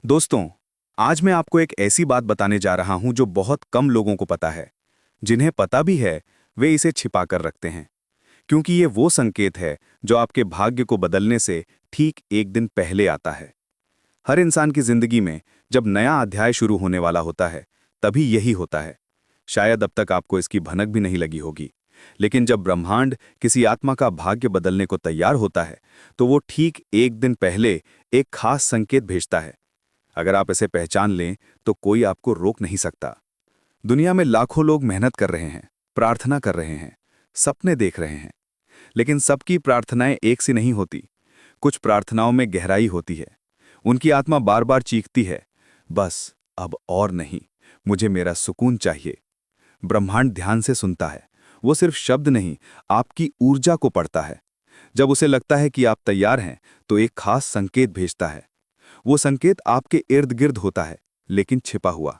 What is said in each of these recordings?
दोस्तों, आज मैं आपको एक ऐसी बात बताने जा रहा हूं जो बहुत कम लोगों को पता है। जिन्हें पता भी है, वे इसे छिपा कर रखते हैं। क्योंकि ये वो संकेत है जो आपके भाग्य को बदलने से ठीक एक दिन पहले आता है। हर इंसान की जिंदगी में जब नया अध्याय शुरू होने वाला होता है, तभी यही होता है। शायद अब तक आपको इसकी भनक भी नहीं लगी होगी, लेकिन जब ब्रह्मांड किसी आत्मा का भाग्य बदलने को तैयार होता है, तो वो ठीक एक दिन पहले एक खास संकेत भेजता है। अगर आप इसे पहचान लें तो कोई आपको रोक नहीं सकता। दुनिया में लाखों लोग मेहनत कर रहे हैं, प्रार्थना कर रहे हैं, सपने देख रहे हैं, लेकिन सबकी प्रार्थनाएं एक सी नहीं होती। कुछ प्रार्थनाओं में गहराई होती है। उनकी आत्मा बार बार चीखती है, बस अब और नहीं, मुझे मेरा सुकून चाहिए। ब्रह्मांड ध्यान से सुनता है। वो सिर्फ शब्द नहीं, आपकी ऊर्जा को पढ़ता है। जब उसे लगता है कि आप तैयार हैं, तो एक खास संकेत भेजता है। वो संकेत आपके इर्द गिर्द होता है, लेकिन छिपा हुआ,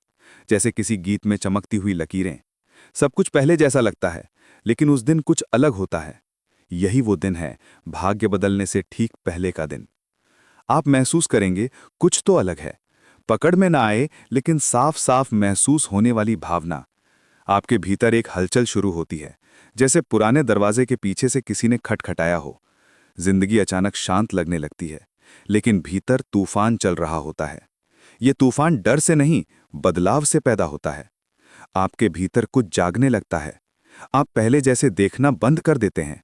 जैसे किसी गीत में चमकती हुई लकीरें। सब कुछ पहले जैसा लगता है, लेकिन उस दिन कुछ अलग होता है। यही वो दिन है, भाग्य बदलने से ठीक पहले का दिन। आप महसूस करेंगे कुछ तो अलग है। पकड़ में ना आए, लेकिन साफ साफ महसूस होने वाली भावना। आपके भीतर एक हलचल शुरू होती है, जैसे पुराने दरवाजे के पीछे से किसी ने खटखटाया हो। जिंदगी अचानक शांत लगने लगती है, लेकिन भीतर तूफान चल रहा होता है। ये तूफान डर से नहीं, बदलाव से पैदा होता है। आपके भीतर कुछ जागने लगता है। आप पहले जैसे देखना बंद कर देते हैं।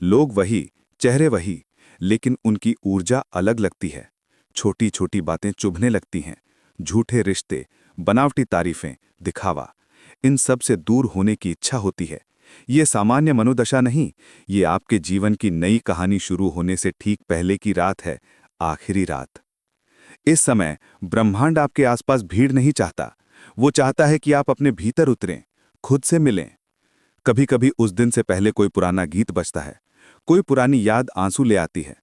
लोग वही, चेहरे वही, लेकिन उनकी ऊर्जा अलग लगती है। छोटी छोटी बातें चुभने लगती हैं। झूठे रिश्ते, बनावटी तारीफें, दिखावा, इन सब से दूर होने की इच्छा होती है। ये सामान्य मनोदशा नहीं, ये आपके जीवन की नई कहानी शुरू होने से ठीक पहले की रात है, आखिरी रात। इस समय ब्रह्मांड आपके आसपास भीड़ नहीं चाहता। वो चाहता है कि आप अपने भीतर उतरें, खुद से मिलें। कभी कभी उस दिन से पहले कोई पुराना गीत बजता है, कोई पुरानी याद आंसू ले आती है।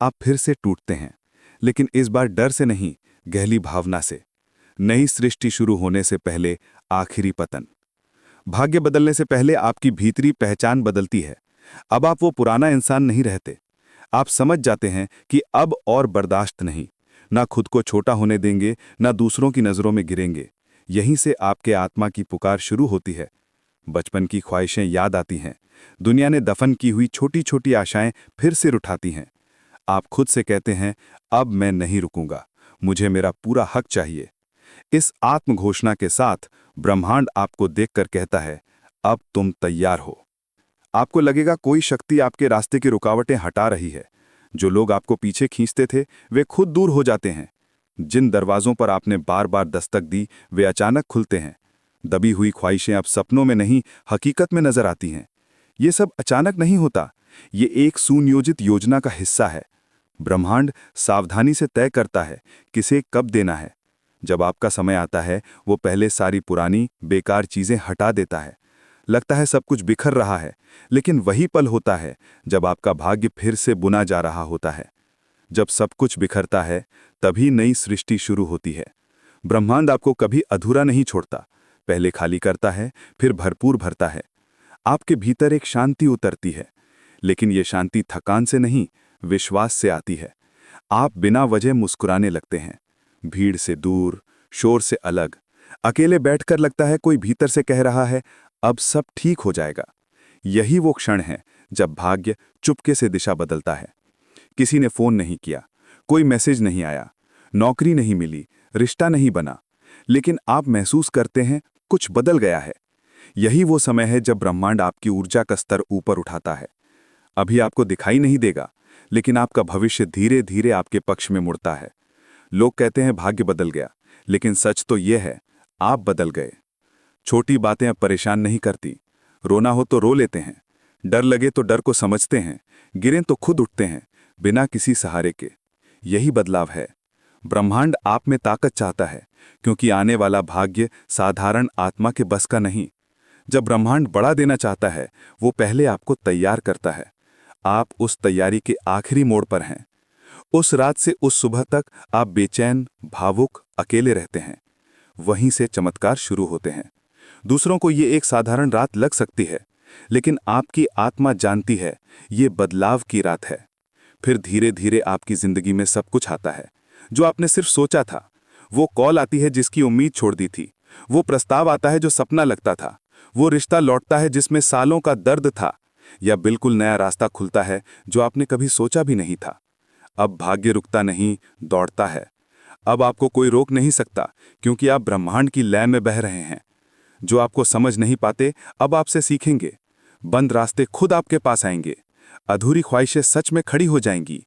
आप फिर से टूटते हैं, लेकिन इस बार डर से नहीं, गहरी भावना से। नई सृष्टि शुरू होने से पहले आखिरी पतन। भाग्य बदलने से पहले आपकी भीतरी पहचान बदलती है। अब आप वो पुराना इंसान नहीं रहते। आप समझ जाते हैं कि अब और बर्दाश्त नहीं। ना खुद को छोटा होने देंगे, ना दूसरों की नज़रों में गिरेंगे। यहीं से आपके आत्मा की पुकार शुरू होती है। बचपन की ख्वाहिशें याद आती हैं। दुनिया ने दफन की हुई छोटी छोटी आशाएं फिर सिर उठाती हैं। आप खुद से कहते हैं, अब मैं नहीं रुकूंगा, मुझे मेरा पूरा हक चाहिए। इस आत्म घोषणा के साथ ब्रह्मांड आपको देखकर कहता है, अब तुम तैयार हो। आपको लगेगा कोई शक्ति आपके रास्ते की रुकावटें हटा रही है। जो लोग आपको पीछे खींचते थे, वे खुद दूर हो जाते हैं। जिन दरवाजों पर आपने बार बार दस्तक दी, वे अचानक खुलते हैं। दबी हुई ख्वाहिशें अब सपनों में नहीं, हकीकत में नजर आती हैं। ये सब अचानक नहीं होता, ये एक सुनियोजित योजना का हिस्सा है। ब्रह्मांड सावधानी से तय करता है किसे कब देना है। जब आपका समय आता है, वो पहले सारी पुरानी बेकार चीजें हटा देता है। लगता है सब कुछ बिखर रहा है, लेकिन वही पल होता है जब आपका भाग्य फिर से बुना जा रहा होता है। जब सब कुछ बिखरता है, तभी नई सृष्टि शुरू होती है। ब्रह्मांड आपको कभी अधूरा नहीं छोड़ता। पहले खाली करता है, फिर भरपूर भरता है। आपके भीतर एक शांति उतरती है, लेकिन ये शांति थकान से नहीं, विश्वास से आती है। आप बिना वजह मुस्कुराने लगते हैं। भीड़ से दूर, शोर से अलग। अकेले बैठकर लगता है कोई भीतर से कह रहा है, अब सब ठीक हो जाएगा। यही वो क्षण है जब भाग्य चुपके से दिशा बदलता है। किसी ने फोन नहीं किया, कोई मैसेज नहीं आया, नौकरी नहीं मिली, रिश्ता नहीं बना, लेकिन आप महसूस करते हैं कुछ बदल गया है। यही वो समय है जब ब्रह्मांड आपकी ऊर्जा का स्तर ऊपर उठाता है। अभी आपको दिखाई नहीं देगा, लेकिन आपका भविष्य धीरे धीरे आपके पक्ष में मुड़ता है। लोग कहते हैं भाग्य बदल गया, लेकिन सच तो यह है, आप बदल गए। छोटी बातें अब परेशान नहीं करती। रोना हो तो रो लेते हैं, डर लगे तो डर को समझते हैं, गिरें तो खुद उठते हैं, बिना किसी सहारे के। यही बदलाव है। ब्रह्मांड आप में ताकत चाहता है, क्योंकि आने वाला भाग्य साधारण आत्मा के बस का नहीं। जब ब्रह्मांड बड़ा देना चाहता है, वो पहले आपको तैयार करता है। आप उस तैयारी के आखिरी मोड़ पर हैं। उस रात से उस सुबह तक आप बेचैन, भावुक, अकेले रहते हैं। वहीं से चमत्कार शुरू होते हैं। दूसरों को ये एक साधारण रात लग सकती है, लेकिन आपकी आत्मा जानती है ये बदलाव की रात है। फिर धीरे धीरे आपकी जिंदगी में सब कुछ आता है जो आपने सिर्फ सोचा था। वो कॉल आती है जिसकी उम्मीद छोड़ दी थी, वो प्रस्ताव आता है जो सपना लगता था, वो रिश्ता लौटता है जिसमें सालों का दर्द था, या बिल्कुल नया रास्ता खुलता है जो आपने कभी सोचा भी नहीं था। अब भाग्य रुकता नहीं, दौड़ता है। अब आपको कोई रोक नहीं सकता, क्योंकि आप ब्रह्मांड की लय में बह रहे हैं। जो आपको समझ नहीं पाते, अब आपसे सीखेंगे। बंद रास्ते खुद आपके पास आएंगे। अधूरी ख्वाहिशें सच में खड़ी हो जाएंगी।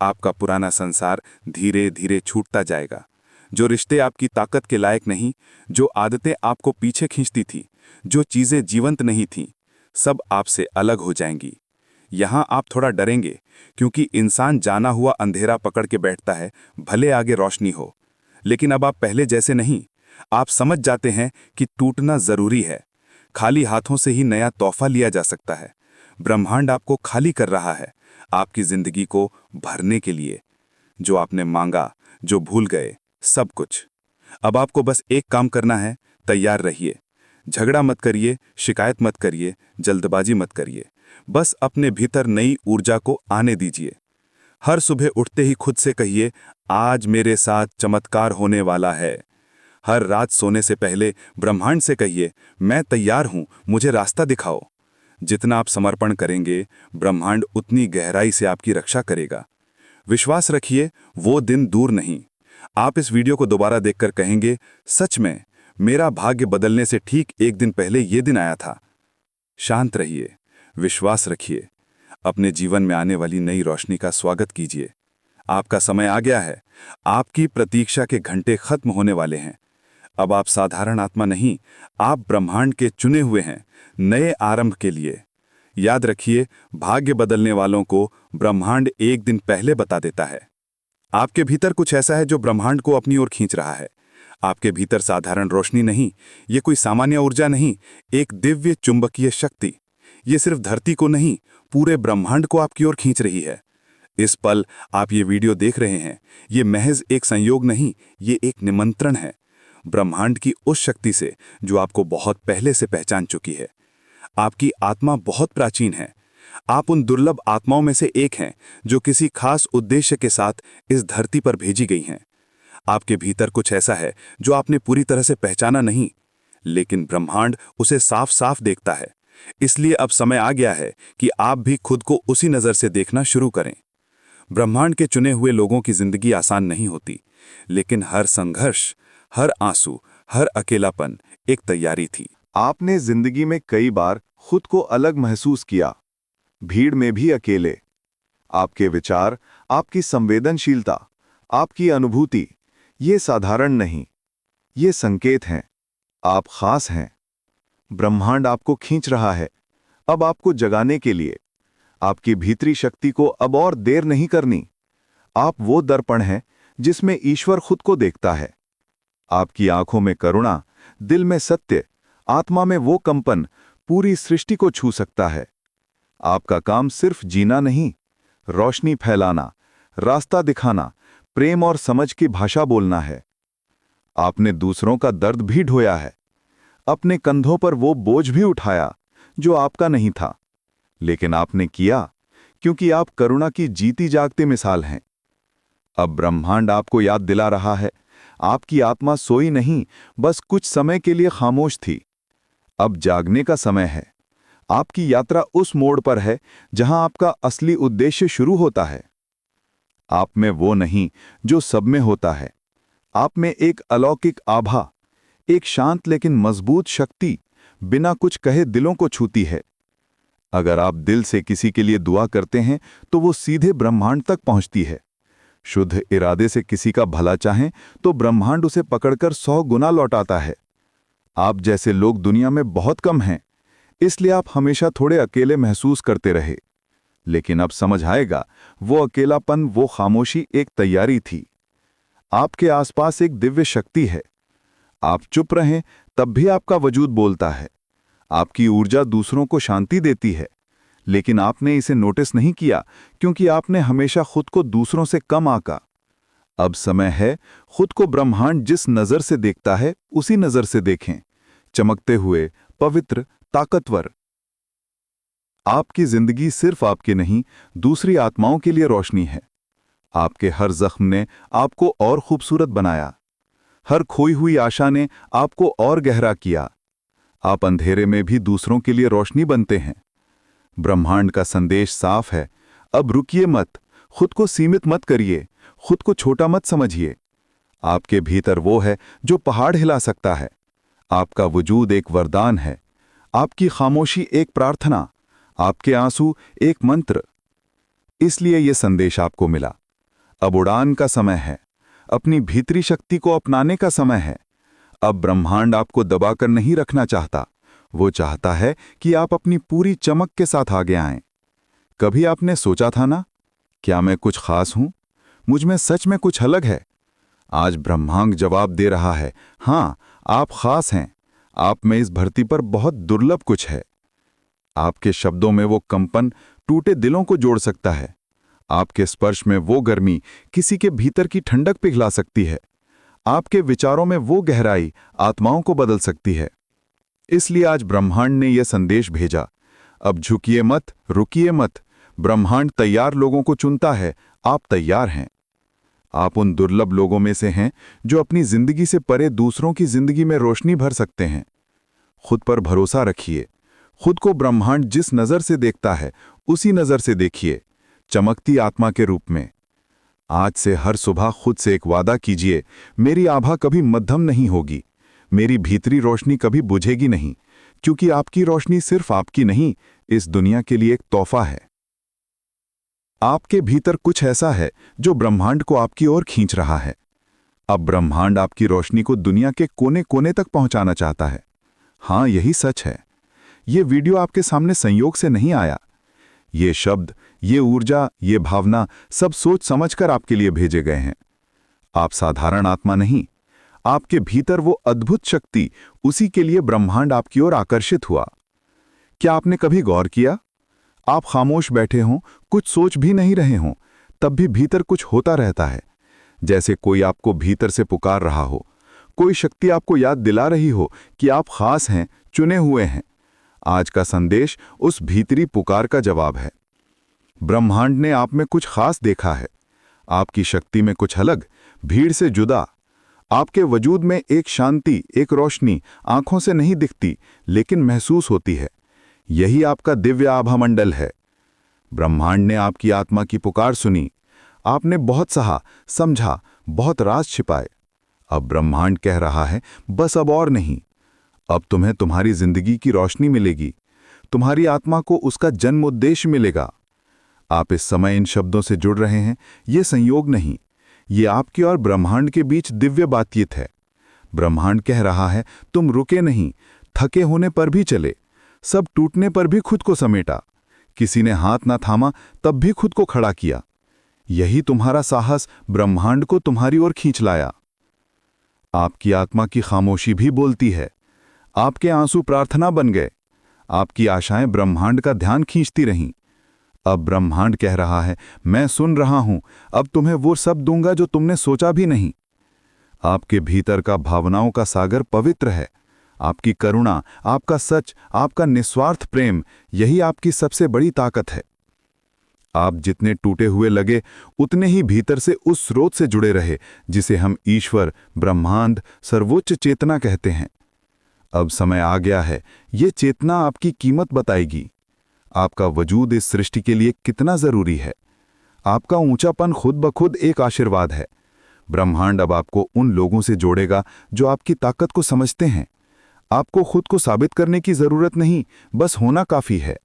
आपका पुराना संसार धीरे धीरे छूटता जाएगा। जो रिश्ते आपकी ताकत के लायक नहीं, जो आदतें आपको पीछे खींचती थी, जो चीजें जीवंत नहीं थीं, सब आपसे अलग हो जाएंगी। यहां आप थोड़ा डरेंगे, क्योंकि इंसान जाना हुआ अंधेरा पकड़ के बैठता है, भले आगे रोशनी हो। लेकिन अब आप पहले जैसे नहीं। आप समझ जाते हैं कि टूटना जरूरी है। खाली हाथों से ही नया तोहफा लिया जा सकता है। ब्रह्मांड आपको खाली कर रहा है, आपकी जिंदगी को भरने के लिए। जो आपने मांगा, जो भूल गए, सब कुछ। अब आपको बस एक काम करना है, तैयार रहिए। झगड़ा मत करिए, शिकायत मत करिए, जल्दबाजी मत करिए। बस अपने भीतर नई ऊर्जा को आने दीजिए। हर सुबह उठते ही खुद से कहिए, आज मेरे साथ चमत्कार होने वाला है। हर रात सोने से पहले ब्रह्मांड से कहिए, मैं तैयार हूं, मुझे रास्ता दिखाओ। जितना आप समर्पण करेंगे, ब्रह्मांड उतनी गहराई से आपकी रक्षा करेगा। विश्वास रखिए, वो दिन दूर नहीं। आप इस वीडियो को दोबारा देखकर कहेंगे, सच में मेरा भाग्य बदलने से ठीक एक दिन पहले ये दिन आया था। शांत रहिए, विश्वास रखिए। अपने जीवन में आने वाली नई रोशनी का स्वागत कीजिए। आपका समय आ गया है। आपकी प्रतीक्षा के घंटे खत्म होने वाले हैं। अब आप साधारण आत्मा नहीं, आप ब्रह्मांड के चुने हुए हैं, नए आरंभ के लिए। याद रखिए, भाग्य बदलने वालों को ब्रह्मांड एक दिन पहले बता देता है। आपके भीतर कुछ ऐसा है जो ब्रह्मांड को अपनी ओर खींच रहा है। आपके भीतर साधारण रोशनी नहीं, ये कोई सामान्य ऊर्जा नहीं, एक दिव्य चुंबकीय शक्ति। ये सिर्फ धरती को नहीं, पूरे ब्रह्मांड को आपकी ओर खींच रही है। इस पल आप ये वीडियो देख रहे हैं, ये महज एक संयोग नहीं, ये एक निमंत्रण है ब्रह्मांड की उस शक्ति से जो आपको बहुत पहले से पहचान चुकी है। आपकी आत्मा बहुत प्राचीन है। आप उन दुर्लभ आत्माओं में से एक हैं जो किसी खास उद्देश्य के साथ इस धरती पर भेजी गई हैं। आपके भीतर कुछ ऐसा है जो आपने पूरी तरह से पहचाना नहीं, लेकिन ब्रह्मांड उसे साफ साफ देखता है। इसलिए अब समय आ गया है कि आप भी खुद को उसी नज़र से देखना शुरू करें। ब्रह्मांड के चुने हुए लोगों की जिंदगी आसान नहीं होती, लेकिन हर संघर्ष, हर आंसू, हर अकेलापन एक तैयारी थी। आपने जिंदगी में कई बार खुद को अलग महसूस किया, भीड़ में भी अकेले। आपके विचार, आपकी संवेदनशीलता, आपकी अनुभूति, ये साधारण नहीं, ये संकेत हैं। आप खास हैं। ब्रह्मांड आपको खींच रहा है, अब आपको जगाने के लिए। आपकी भीतरी शक्ति को अब और देर नहीं करनी। आप वो दर्पण हैं जिसमें ईश्वर खुद को देखता है। आपकी आंखों में करुणा, दिल में सत्य, आत्मा में वो कंपन पूरी सृष्टि को छू सकता है। आपका काम सिर्फ जीना नहीं, रोशनी फैलाना, रास्ता दिखाना, प्रेम और समझ की भाषा बोलना है। आपने दूसरों का दर्द भी ढोया है, अपने कंधों पर वो बोझ भी उठाया जो आपका नहीं था, लेकिन आपने किया क्योंकि आप करुणा की जीती जागती मिसाल हैं। अब ब्रह्मांड आपको याद दिला रहा है, आपकी आत्मा सोई नहीं, बस कुछ समय के लिए खामोश थी। अब जागने का समय है। आपकी यात्रा उस मोड़ पर है जहां आपका असली उद्देश्य शुरू होता है। आप में वो नहीं जो सब में होता है। आप में एक अलौकिक आभा, एक शांत लेकिन मजबूत शक्ति बिना कुछ कहे दिलों को छूती है। अगर आप दिल से किसी के लिए दुआ करते हैं तो वो सीधे ब्रह्मांड तक पहुंचती है। शुद्ध इरादे से किसी का भला चाहें तो ब्रह्मांड उसे पकड़कर 100 गुना लौटाता है। आप जैसे लोग दुनिया में बहुत कम हैं, इसलिए आप हमेशा थोड़े अकेले महसूस करते रहे। लेकिन अब समझ आएगा, वो अकेलापन, वो खामोशी एक तैयारी थी। आपके आसपास एक दिव्य शक्ति है। आप चुप रहें तब भी आपका वजूद बोलता है। आपकी ऊर्जा दूसरों को शांति देती है, लेकिन आपने इसे नोटिस नहीं किया क्योंकि आपने हमेशा खुद को दूसरों से कम आंका। अब समय है खुद को ब्रह्मांड जिस नजर से देखता है उसी नजर से देखें, चमकते हुए, पवित्र, ताकतवर। आपकी जिंदगी सिर्फ आपके नहीं, दूसरी आत्माओं के लिए रोशनी है। आपके हर जख्म ने आपको और खूबसूरत बनाया। हर खोई हुई आशा ने आपको और गहरा किया। आप अंधेरे में भी दूसरों के लिए रोशनी बनते हैं। ब्रह्मांड का संदेश साफ है, अब रुकिए मत, खुद को सीमित मत करिए, खुद को छोटा मत समझिए। आपके भीतर वो है जो पहाड़ हिला सकता है। आपका वजूद एक वरदान है, आपकी खामोशी एक प्रार्थना, आपके आंसू एक मंत्र। इसलिए यह संदेश आपको मिला। अब उड़ान का समय है, अपनी भीतरी शक्ति को अपनाने का समय है। अब ब्रह्मांड आपको दबाकर नहीं रखना चाहता, वो चाहता है कि आप अपनी पूरी चमक के साथ आगे आएं। कभी आपने सोचा था ना, क्या मैं कुछ खास हूं? मुझ में सच में कुछ अलग है? आज ब्रह्मांड जवाब दे रहा है, हां, आप खास हैं। आप में इस धरती पर बहुत दुर्लभ कुछ है। आपके शब्दों में वो कंपन टूटे दिलों को जोड़ सकता है। आपके स्पर्श में वो गर्मी किसी के भीतर की ठंडक पिघला सकती है। आपके विचारों में वो गहराई आत्माओं को बदल सकती है। इसलिए आज ब्रह्मांड ने यह संदेश भेजा, अब झुकिए मत, रुकिए मत। ब्रह्मांड तैयार लोगों को चुनता है, आप तैयार हैं। आप उन दुर्लभ लोगों में से हैं जो अपनी जिंदगी से परे दूसरों की जिंदगी में रोशनी भर सकते हैं। खुद पर भरोसा रखिए। खुद को ब्रह्मांड जिस नजर से देखता है उसी नजर से देखिए, चमकती आत्मा के रूप में। आज से हर सुबह खुद से एक वादा कीजिए, मेरी आभा कभी मध्यम नहीं होगी, मेरी भीतरी रोशनी कभी बुझेगी नहीं, क्योंकि आपकी रोशनी सिर्फ आपकी नहीं, इस दुनिया के लिए एक तोहफा है। आपके भीतर कुछ ऐसा है जो ब्रह्मांड को आपकी ओर खींच रहा है। अब ब्रह्मांड आपकी रोशनी को दुनिया के कोने कोने तक पहुंचाना चाहता है। हां, यही सच है। ये वीडियो आपके सामने संयोग से नहीं आया। ये शब्द, ये ऊर्जा, ये भावना सब सोच समझकर आपके लिए भेजे गए हैं। आप साधारण आत्मा नहीं, आपके भीतर वो अद्भुत शक्ति, उसी के लिए ब्रह्मांड आपकी ओर आकर्षित हुआ। क्या आपने कभी गौर किया, आप खामोश बैठे हों, कुछ सोच भी नहीं रहे हों, तब भी भीतर कुछ होता रहता है, जैसे कोई आपको भीतर से पुकार रहा हो। कोई शक्ति आपको याद दिला रही हो कि आप खास हैं, चुने हुए हैं। आज का संदेश उस भीतरी पुकार का जवाब है। ब्रह्मांड ने आप में कुछ खास देखा है, आपकी शक्ति में कुछ अलग, भीड़ से जुदा। आपके वजूद में एक शांति, एक रोशनी आंखों से नहीं दिखती लेकिन महसूस होती है। यही आपका दिव्य आभा मंडल है। ब्रह्मांड ने आपकी आत्मा की पुकार सुनी। आपने बहुत सहा, समझा, बहुत राज छिपाए। अब ब्रह्मांड कह रहा है, बस अब और नहीं। अब तुम्हें तुम्हारी जिंदगी की रोशनी मिलेगी, तुम्हारी आत्मा को उसका जन्म उद्देश्य मिलेगा। आप इस समय इन शब्दों से जुड़ रहे हैं, ये संयोग नहीं, ये आपके और ब्रह्मांड के बीच दिव्य बातचीत है। ब्रह्मांड कह रहा है, तुम रुके नहीं, थके होने पर भी चले, सब टूटने पर भी खुद को समेटा, किसी ने हाथ ना थामा तब भी खुद को खड़ा किया। यही तुम्हारा साहस ब्रह्मांड को तुम्हारी ओर खींच लाया। आपकी आत्मा की खामोशी भी बोलती है, आपके आंसू प्रार्थना बन गए, आपकी आशाएं ब्रह्मांड का ध्यान खींचती रहीं। अब ब्रह्मांड कह रहा है, मैं सुन रहा हूं, अब तुम्हें वो सब दूंगा जो तुमने सोचा भी नहीं। आपके भीतर का भावनाओं का सागर पवित्र है। आपकी करुणा, आपका सच, आपका निस्वार्थ प्रेम, यही आपकी सबसे बड़ी ताकत है। आप जितने टूटे हुए लगे, उतने ही भीतर से उस स्रोत से जुड़े रहे जिसे हम ईश्वर, ब्रह्मांड, सर्वोच्च चेतना कहते हैं। अब समय आ गया है, ये चेतना आपकी कीमत बताएगी। आपका वजूद इस सृष्टि के लिए कितना जरूरी है। आपका ऊंचापन खुद ब खुद एक आशीर्वाद है। ब्रह्मांड अब आपको उन लोगों से जोड़ेगा जो आपकी ताकत को समझते हैं। आपको खुद को साबित करने की जरूरत नहीं, बस होना काफी है।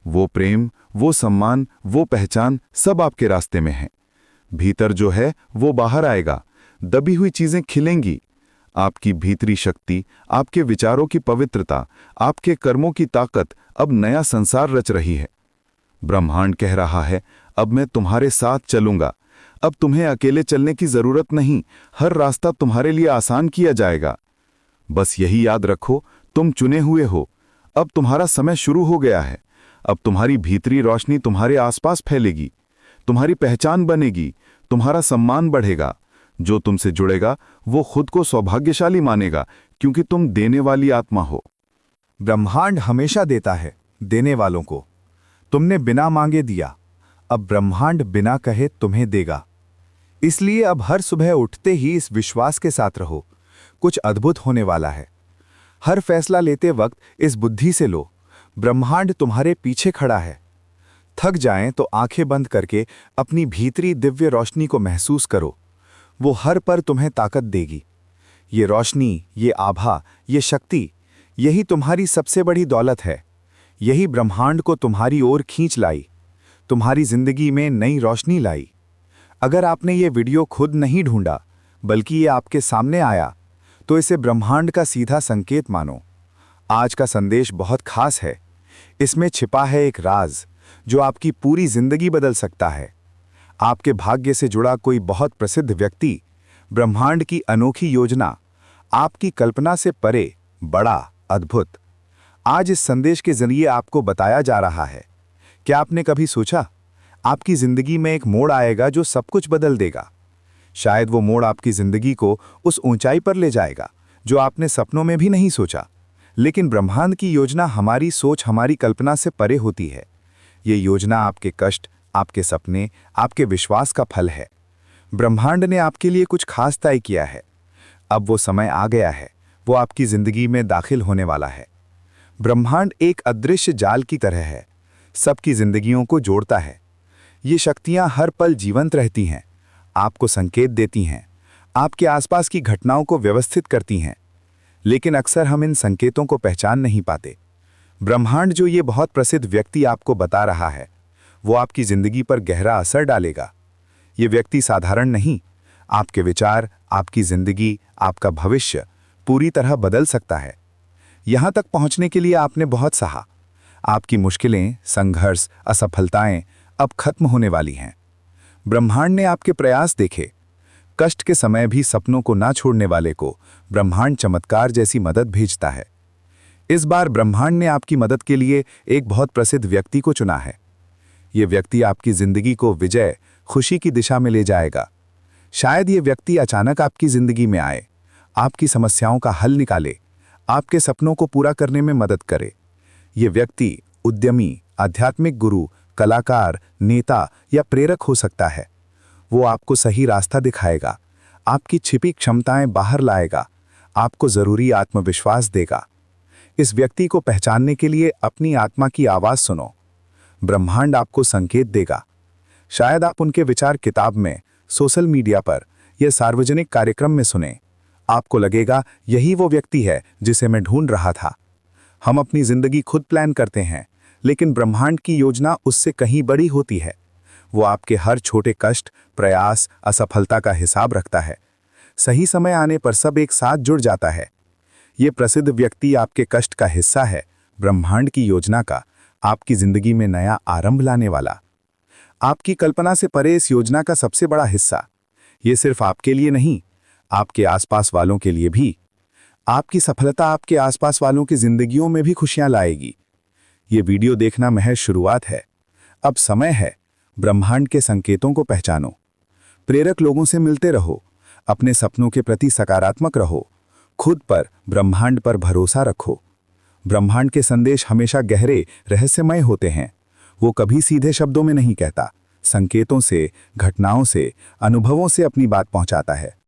वो प्रेम, वो सम्मान, वो पहचान सब आपके रास्ते में है। भीतर जो है वो बाहर आएगा, दबी हुई चीजें खिलेंगी। आपकी भीतरी शक्ति, आपके विचारों की पवित्रता, आपके कर्मों की ताकत अब नया संसार रच रही है। ब्रह्मांड कह रहा है, अब मैं तुम्हारे साथ चलूंगा। अब तुम्हें अकेले चलने की जरूरत नहीं, हर रास्ता तुम्हारे लिए आसान किया जाएगा। बस यही याद रखो, तुम चुने हुए हो। अब तुम्हारा समय शुरू हो गया है। अब तुम्हारी भीतरी रोशनी तुम्हारे आसपास फैलेगी, तुम्हारी पहचान बनेगी, तुम्हारा सम्मान बढ़ेगा। जो तुमसे जुड़ेगा वो खुद को सौभाग्यशाली मानेगा, क्योंकि तुम देने वाली आत्मा हो। ब्रह्मांड हमेशा देता है देने वालों को। तुमने बिना मांगे दिया, अब ब्रह्मांड बिना कहे तुम्हें देगा। इसलिए अब हर सुबह उठते ही इस विश्वास के साथ रहो, कुछ अद्भुत होने वाला है। हर फैसला लेते वक्त इस बुद्धि से लो, ब्रह्मांड तुम्हारे पीछे खड़ा है। थक जाएं तो आंखें बंद करके अपनी भीतरी दिव्य रोशनी को महसूस करो। वो हर पर तुम्हें ताकत देगी। ये रोशनी, ये आभा, ये शक्ति, यही तुम्हारी सबसे बड़ी दौलत है। यही ब्रह्मांड को तुम्हारी ओर खींच लाई, तुम्हारी जिंदगी में नई रोशनी लाई। अगर आपने ये वीडियो खुद नहीं ढूंढा, बल्कि ये आपके सामने आया, तो इसे ब्रह्मांड का सीधा संकेत मानो। आज का संदेश बहुत खास है। इसमें छिपा है एक राज जो आपकी पूरी जिंदगी बदल सकता है। आपके भाग्य से जुड़ा कोई बहुत प्रसिद्ध व्यक्ति, ब्रह्मांड की अनोखी योजना, आपकी कल्पना से परे, बड़ा, अद्भुत। आज इस संदेश के जरिए आपको बताया जा रहा है। क्या आपने कभी सोचा, आपकी जिंदगी में एक मोड़ आएगा जो सब कुछ बदल देगा? शायद वो मोड़ आपकी जिंदगी को उस ऊंचाई पर ले जाएगा जो आपने सपनों में भी नहीं सोचा। लेकिन ब्रह्मांड की योजना हमारी सोच, हमारी कल्पना से परे होती है। ये योजना आपके कष्ट, आपके सपने, आपके विश्वास का फल है। ब्रह्मांड ने आपके लिए कुछ खास तय किया है। अब वो समय आ गया है, वो आपकी जिंदगी में दाखिल होने वाला है। ब्रह्मांड एक अदृश्य जाल की तरह है, सबकी जिंदगियों को जोड़ता है। ये शक्तियां हर पल जीवंत रहती हैं, आपको संकेत देती हैं, आपके आसपास की घटनाओं को व्यवस्थित करती हैं। लेकिन अक्सर हम इन संकेतों को पहचान नहीं पाते। ब्रह्मांड जो ये बहुत प्रसिद्ध व्यक्ति आपको बता रहा है, वो आपकी जिंदगी पर गहरा असर डालेगा। ये व्यक्ति साधारण नहीं, आपके विचार, आपकी जिंदगी, आपका भविष्य पूरी तरह बदल सकता है। यहां तक पहुंचने के लिए आपने बहुत सहा। आपकी मुश्किलें, संघर्ष, असफलताएं अब खत्म होने वाली हैं। ब्रह्मांड ने आपके प्रयास देखे। कष्ट के समय भी सपनों को ना छोड़ने वाले को ब्रह्मांड चमत्कार जैसी मदद भेजता है। इस बार ब्रह्मांड ने आपकी मदद के लिए एक बहुत प्रसिद्ध व्यक्ति को चुना है। ये व्यक्ति आपकी जिंदगी को विजय, खुशी की दिशा में ले जाएगा। शायद ये व्यक्ति अचानक आपकी जिंदगी में आए, आपकी समस्याओं का हल निकाले, आपके सपनों को पूरा करने में मदद करे। ये व्यक्ति उद्यमी, आध्यात्मिक गुरु, कलाकार, नेता या प्रेरक हो सकता है। वो आपको सही रास्ता दिखाएगा, आपकी छिपी क्षमताएं बाहर लाएगा, आपको जरूरी आत्मविश्वास देगा। इस व्यक्ति को पहचानने के लिए अपनी आत्मा की आवाज सुनो। ब्रह्मांड आपको संकेत देगा। शायद आप उनके विचार किताब में, सोशल मीडिया पर या सार्वजनिक कार्यक्रम में सुने। आपको लगेगा यही वो व्यक्ति है जिसे मैं ढूंढ रहा था। हम अपनी जिंदगी खुद प्लान करते हैं, लेकिन ब्रह्मांड की योजना उससे कहीं बड़ी होती है। वो आपके हर छोटे कष्ट, प्रयास, असफलता का हिसाब रखता है। सही समय आने पर सब एक साथ जुड़ जाता है। ये प्रसिद्ध व्यक्ति आपके कष्ट का हिस्सा है, ब्रह्मांड की योजना का, आपकी जिंदगी में नया आरंभ लाने वाला। आपकी कल्पना से परे इस योजना का सबसे बड़ा हिस्सा। ये सिर्फ आपके लिए नहीं, आपके आसपास वालों के लिए भी। आपकी सफलता आपके आसपास वालों की जिंदगियों में भी खुशियां लाएगी। ये वीडियो देखना महज शुरुआत है। अब समय है, ब्रह्मांड के संकेतों को पहचानो। प्रेरक लोगों से मिलते रहो, अपने सपनों के प्रति सकारात्मक रहो, खुद पर, ब्रह्मांड पर भरोसा रखो। ब्रह्मांड के संदेश हमेशा गहरे, रहस्यमय होते हैं। वो कभी सीधे शब्दों में नहीं कहता, संकेतों से, घटनाओं से, अनुभवों से अपनी बात पहुंचाता है।